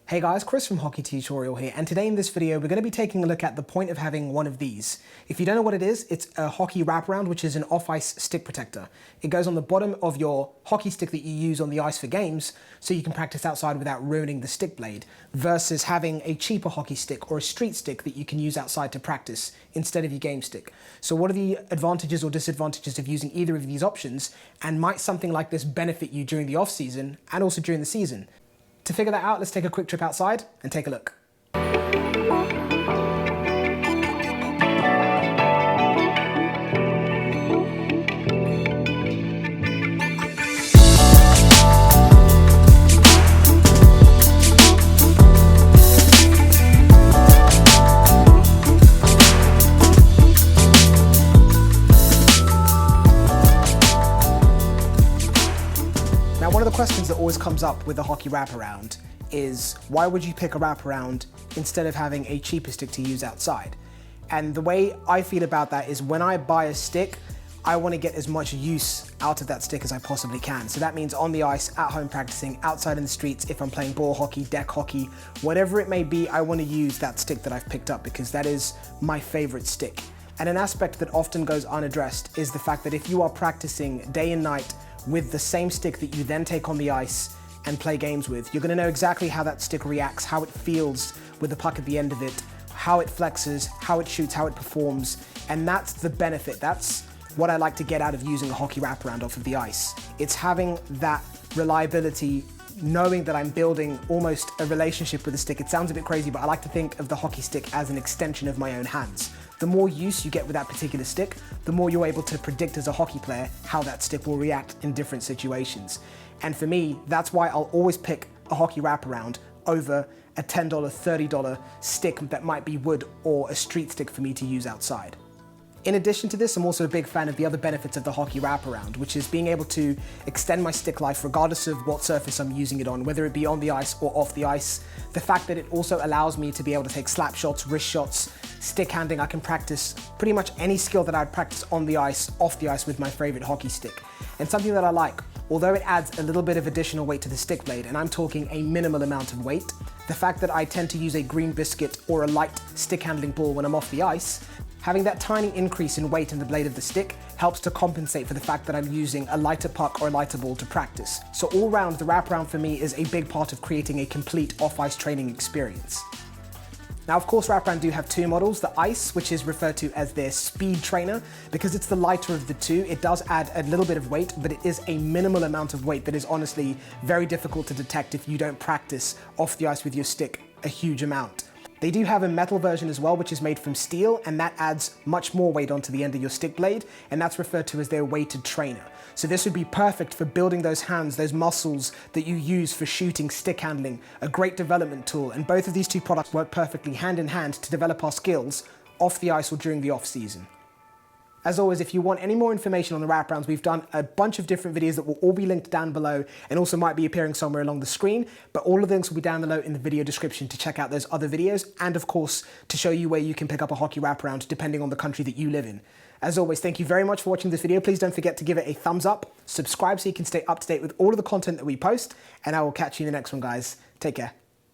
Hey guys, Chris from Hockey Tutorial here, and today in this video we're going to be taking a look at the point of having one of these. If you don't know what it is, it's a hockey wraparound, which is an off-ice stick protector. It goes on the bottom of your hockey stick that you use on the ice for games, so you can practice outside without ruining the stick blade, versus having a cheaper hockey stick or a street stick that you can use outside to practice instead of your game stick. So what are the advantages or disadvantages of using either of these options, and might something like this benefit you during the off-season and also during the season? To figure that out, let's take a quick trip outside and take a look. Now, one of the questions that always comes up with a hockey wraparound is, why would you pick a wraparound instead of having a cheaper stick to use outside? And the way I feel about that is, when I buy a stick, I want to get as much use out of that stick as I possibly can. So that means on the ice, at home practicing, outside in the streets, if I'm playing ball hockey, deck hockey, whatever it may be, I want to use that stick that I've picked up because that is my favorite stick. And an aspect that often goes unaddressed is the fact that if you are practicing day and night with the same stick that you then take on the ice and play games with, you're gonna know exactly how that stick reacts, how it feels with the puck at the end of it, how it flexes, how it shoots, how it performs, and that's the benefit. That's what I like to get out of using a hockey wraparound off of the ice. It's having that reliability, knowing that I'm building almost a relationship with the stick. It sounds a bit crazy, but I like to think of the hockey stick as an extension of my own hands. The more use you get with that particular stick, the more you're able to predict as a hockey player how that stick will react in different situations. And for me, that's why I'll always pick a hockey wraparound over a $10, $30 stick that might be wood or a street stick for me to use outside. In addition to this, I'm also a big fan of the other benefits of the hockey wraparound, which is being able to extend my stick life regardless of what surface I'm using it on, whether it be on the ice or off the ice. The fact that it also allows me to be able to take slap shots, wrist shots, stick handling. I can practice pretty much any skill that I'd practice on the ice, off the ice with my favorite hockey stick. And something that I like, although it adds a little bit of additional weight to the stick blade, and I'm talking a minimal amount of weight, the fact that I tend to use a green biscuit or a light stick handling ball when I'm off the ice, having that tiny increase in weight in the blade of the stick helps to compensate for the fact that I'm using a lighter puck or a lighter ball to practice. So all round, the wraparound for me is a big part of creating a complete off-ice training experience. Now, of course, wraparound do have two models. The Ice, which is referred to as their speed trainer, because it's the lighter of the two. It does add a little bit of weight, but it is a minimal amount of weight that is honestly very difficult to detect if you don't practice off the ice with your stick a huge amount. They do have a metal version as well, which is made from steel, and that adds much more weight onto the end of your stick blade, and that's referred to as their weighted trainer. So this would be perfect for building those hands, those muscles that you use for shooting, stick handling, a great development tool, and both of these two products work perfectly hand in hand to develop our skills off the ice or during the off season. As always, if you want any more information on the wraparounds, we've done a bunch of different videos that will all be linked down below and also might be appearing somewhere along the screen, but all of the links will be down below in the video description to check out those other videos, and of course, to show you where you can pick up a hockey wraparound depending on the country that you live in. As always, thank you very much for watching this video. Please don't forget to give it a thumbs up, subscribe so you can stay up to date with all of the content that we post, and I will catch you in the next one, guys. Take care.